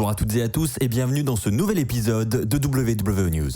Bonjour à toutes et à tous et bienvenue dans ce nouvel épisode de WWE News.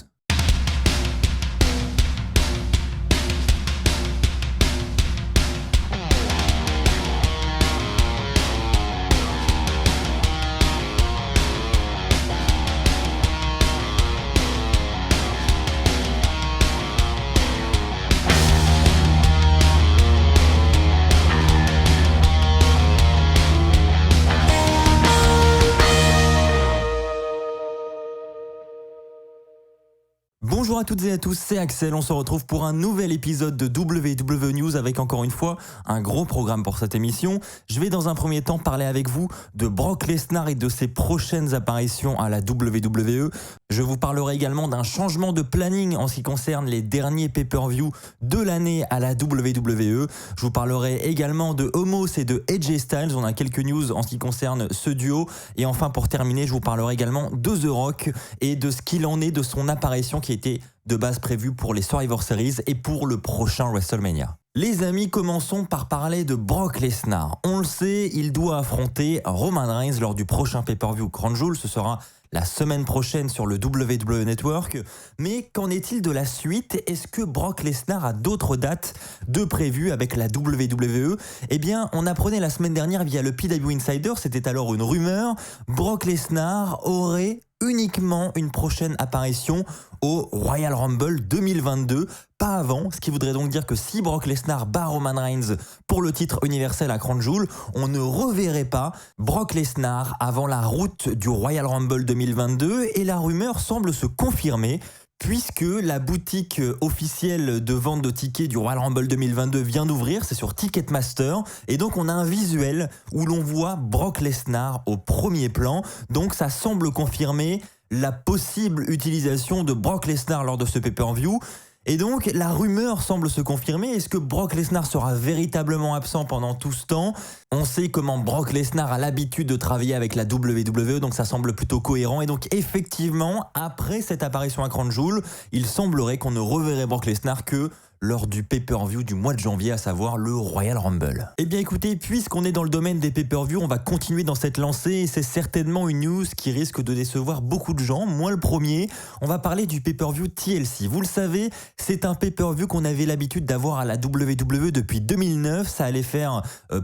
Bonjour à toutes et à tous, c'est Axel, on se retrouve pour un nouvel épisode de WWE News avec encore une fois un gros programme pour cette émission. Je vais dans un premier temps parler avec vous de Brock Lesnar et de ses prochaines apparitions à la WWE. Je vous parlerai également d'un changement de planning en ce qui concerne les derniers pay-per-view de l'année à la WWE. Je vous parlerai également de Omos et de AJ Styles, on a quelques news en ce qui concerne ce duo. Et enfin pour terminer, je vous parlerai également de The Rock et de ce qu'il en est de son apparition qui était de base prévue pour les Survivor Series et pour le prochain WrestleMania. Les amis, commençons par parler de Brock Lesnar. On le sait, il doit affronter Roman Reigns lors du prochain pay-per-view Crown Jewel. Ce sera la semaine prochaine sur le WWE Network. Mais qu'en est-il de la suite? Est-ce que Brock Lesnar a d'autres dates de prévues avec la WWE? Eh bien, on apprenait la semaine dernière via le PW Insider, c'était alors une rumeur, Brock Lesnar aurait uniquement une prochaine apparition au Royal Rumble 2022, pas avant, ce qui voudrait donc dire que si Brock Lesnar bat Roman Reigns pour le titre universel à Crown Jewel, on ne reverrait pas Brock Lesnar avant la route du Royal Rumble 2022 et la rumeur semble se confirmer puisque la boutique officielle de vente de tickets du Royal Rumble 2022 vient d'ouvrir, c'est sur Ticketmaster, et donc on a un visuel où l'on voit Brock Lesnar au premier plan, donc ça semble confirmer la possible utilisation de Brock Lesnar lors de ce pay-per-view. Et donc, la rumeur semble se confirmer. Est-ce que Brock Lesnar sera véritablement absent pendant tout ce temps? On sait comment Brock Lesnar a l'habitude de travailler avec la WWE, donc ça semble plutôt cohérent. Et donc, effectivement, après cette apparition à Crown Jewel, il semblerait qu'on ne reverrait Brock Lesnar que lors du pay-per-view du mois de janvier, à savoir le Royal Rumble. Eh bien écoutez, puisqu'on est dans le domaine des pay-per-view, on va continuer dans cette lancée et c'est certainement une news qui risque de décevoir beaucoup de gens, moi le premier. On va parler du pay-per-view TLC. Vous le savez, c'est un pay-per-view qu'on avait l'habitude d'avoir à la WWE depuis 2009. Ça allait faire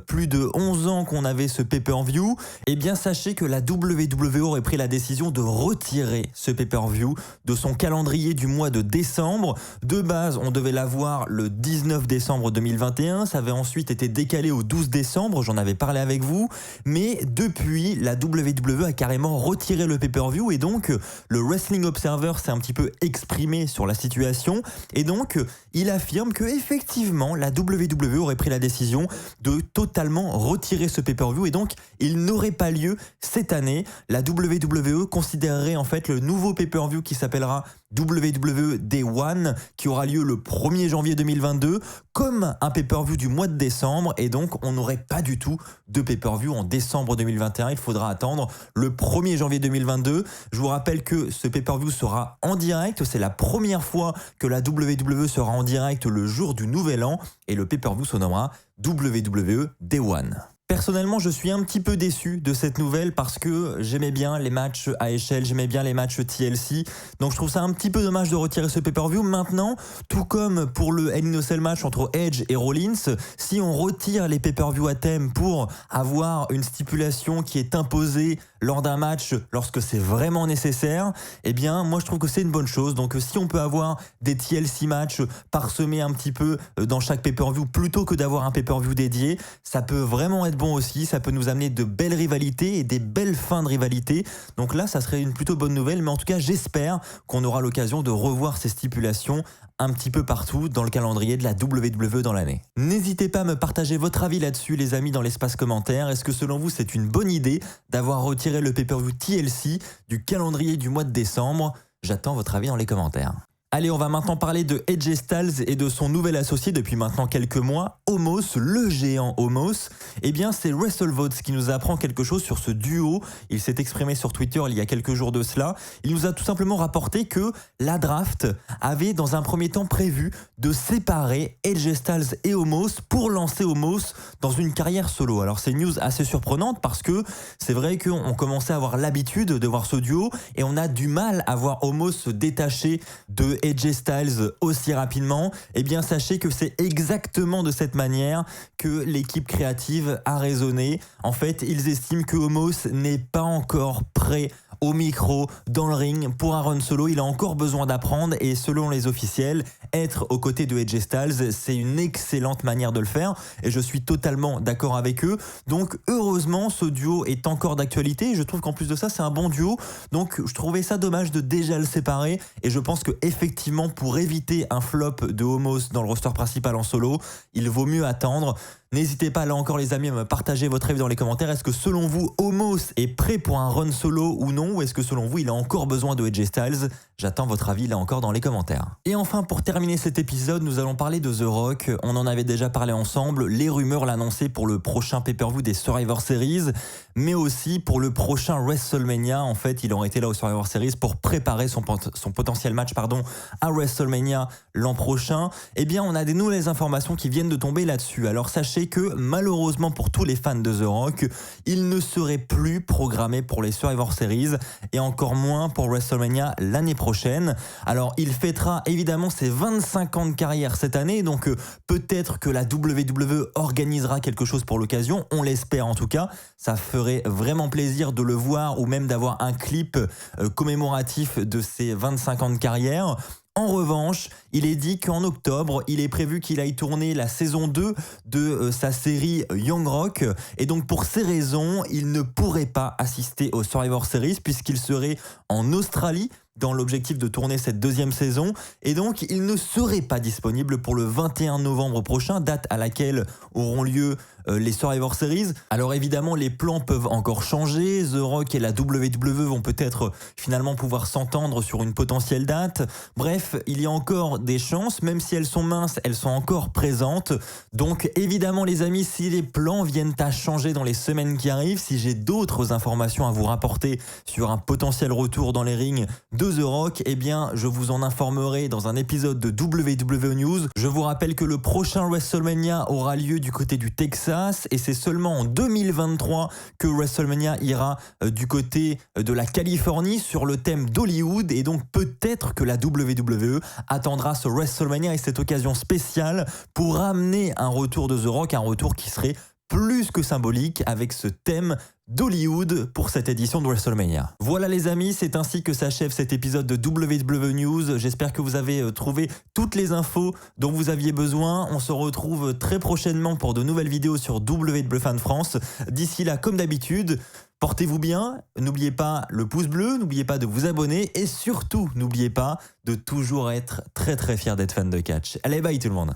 plus de 11 ans qu'on avait ce pay-per-view. Eh bien sachez que la WWE aurait pris la décision de retirer ce pay-per-view de son calendrier du mois de décembre. De base, on devait l'avoir le 19 décembre 2021, ça avait ensuite été décalé au 12 décembre, j'en avais parlé avec vous, mais depuis, la WWE a carrément retiré le pay-per-view et donc le Wrestling Observer s'est un petit peu exprimé sur la situation et donc il affirme que effectivement la WWE aurait pris la décision de totalement retirer ce pay-per-view et donc il n'aurait pas lieu cette année. La WWE considérerait en fait le nouveau pay-per-view qui s'appellera WWE Day One qui aura lieu le 1er janvier 2022 comme un pay-per-view du mois de décembre et donc on n'aurait pas du tout de pay-per-view en décembre 2021. Il faudra attendre le 1er janvier 2022. Je vous rappelle que ce pay-per-view sera en direct. C'est la première fois que la WWE sera en direct le jour du Nouvel An et le pay-per-view se nommera WWE Day One. Personnellement, je suis un petit peu déçu de cette nouvelle parce que j'aimais bien les matchs à échelle, j'aimais bien les matchs TLC. Donc je trouve ça un petit peu dommage de retirer ce pay-per-view. Maintenant, tout comme pour le Hell in a Cell match entre Edge et Rollins, si on retire les pay-per-view à thème pour avoir une stipulation qui est imposée lors d'un match lorsque c'est vraiment nécessaire, eh bien moi je trouve que c'est une bonne chose. Donc si on peut avoir des TLC matchs parsemés un petit peu dans chaque pay-per-view plutôt que d'avoir un pay-per-view dédié, ça peut vraiment être bon aussi, ça peut nous amener de belles rivalités et des belles fins de rivalité. Donc là, ça serait une plutôt bonne nouvelle, mais en tout cas, j'espère qu'on aura l'occasion de revoir ces stipulations un petit peu partout dans le calendrier de la WWE dans l'année. N'hésitez pas à me partager votre avis là-dessus, les amis, dans l'espace commentaire. Est-ce que selon vous, c'est une bonne idée d'avoir retiré le pay-per-view TLC du calendrier du mois de décembre? J'attends votre avis dans les commentaires. Allez, on va maintenant parler de AJ Styles et de son nouvel associé depuis maintenant quelques mois, Omos, le géant Omos. Eh bien, c'est WrestleVotes qui nous apprend quelque chose sur ce duo. Il s'est exprimé sur Twitter il y a quelques jours de cela. Il nous a tout simplement rapporté que la draft avait dans un premier temps prévu de séparer AJ Styles et Omos pour lancer Omos dans une carrière solo. Alors c'est une news assez surprenante parce que c'est vrai qu'on commençait à avoir l'habitude de voir ce duo et on a du mal à voir Omos se détacher de AJ Styles aussi rapidement. Eh bien sachez que c'est exactement de cette manière que l'équipe créative a raisonné. En fait, ils estiment que Omos n'est pas encore prêt au micro, dans le ring, pour un run solo. Il a encore besoin d'apprendre et selon les officiels, être aux côtés de AJ Styles, c'est une excellente manière de le faire et je suis totalement d'accord avec eux. Donc heureusement, ce duo est encore d'actualité et je trouve qu'en plus de ça, c'est un bon duo. Donc je trouvais ça dommage de déjà le séparer et je pense que effectivement, pour éviter un flop de Omos dans le roster principal en solo, il vaut mieux attendre. N'hésitez pas là encore les amis à me partager votre avis dans les commentaires. Est-ce que selon vous, Omos est prêt pour un run solo ou non? Ou est-ce que selon vous, il a encore besoin de AJ Styles? J'attends votre avis là encore dans les commentaires. Et enfin, pour terminer cet épisode, nous allons parler de The Rock. On en avait déjà parlé ensemble. Les rumeurs l'annonçaient pour le prochain pay-per-view des Survivor Series, mais aussi pour le prochain WrestleMania. En fait, il aurait été là au Survivor Series pour préparer son potentiel match à WrestleMania l'an prochain. Eh bien, on a des nouvelles informations qui viennent de tomber là-dessus. Alors sachez que malheureusement pour tous les fans de The Rock, il ne serait plus programmé pour les Survivor Series et encore moins pour WrestleMania l'année prochaine. Alors il fêtera évidemment ses 25 ans de carrière cette année, donc peut-être que la WWE organisera quelque chose pour l'occasion, on l'espère en tout cas. Ça ferait vraiment plaisir de le voir ou même d'avoir un clip commémoratif de ses 25 ans de carrière. En revanche, il est dit qu'en octobre, il est prévu qu'il aille tourner la saison 2 de sa série Young Rock. Et donc pour ces raisons, il ne pourrait pas assister au Survivor Series puisqu'il serait en Australie dans l'objectif de tourner cette deuxième saison. Et donc, il ne serait pas disponible pour le 21 novembre prochain, date à laquelle auront lieu les Survivor Series. Alors évidemment, les plans peuvent encore changer. The Rock et la WWE vont peut-être finalement pouvoir s'entendre sur une potentielle date. Bref, il y a encore des chances, même si elles sont minces, elles sont encore présentes. Donc évidemment les amis, si les plans viennent à changer dans les semaines qui arrivent, si j'ai d'autres informations à vous rapporter sur un potentiel retour dans les rings de The Rock, eh bien je vous en informerai dans un épisode de WWE News. Je vous rappelle que le prochain WrestleMania aura lieu du côté du Texas et c'est seulement en 2023 que WrestleMania ira du côté de la Californie sur le thème d'Hollywood et donc peut-être que la WWE attendra ce WrestleMania et cette occasion spéciale pour amener un retour de The Rock, un retour qui serait plus que symbolique avec ce thème d'Hollywood pour cette édition de WrestleMania. Voilà les amis, c'est ainsi que s'achève cet épisode de WWE News. J'espère que vous avez trouvé toutes les infos dont vous aviez besoin. On se retrouve très prochainement pour de nouvelles vidéos sur WWE Fan France. D'ici là, comme d'habitude, portez-vous bien, n'oubliez pas le pouce bleu, n'oubliez pas de vous abonner et surtout, n'oubliez pas de toujours être très très fier d'être fan de catch. Allez, bye tout le monde.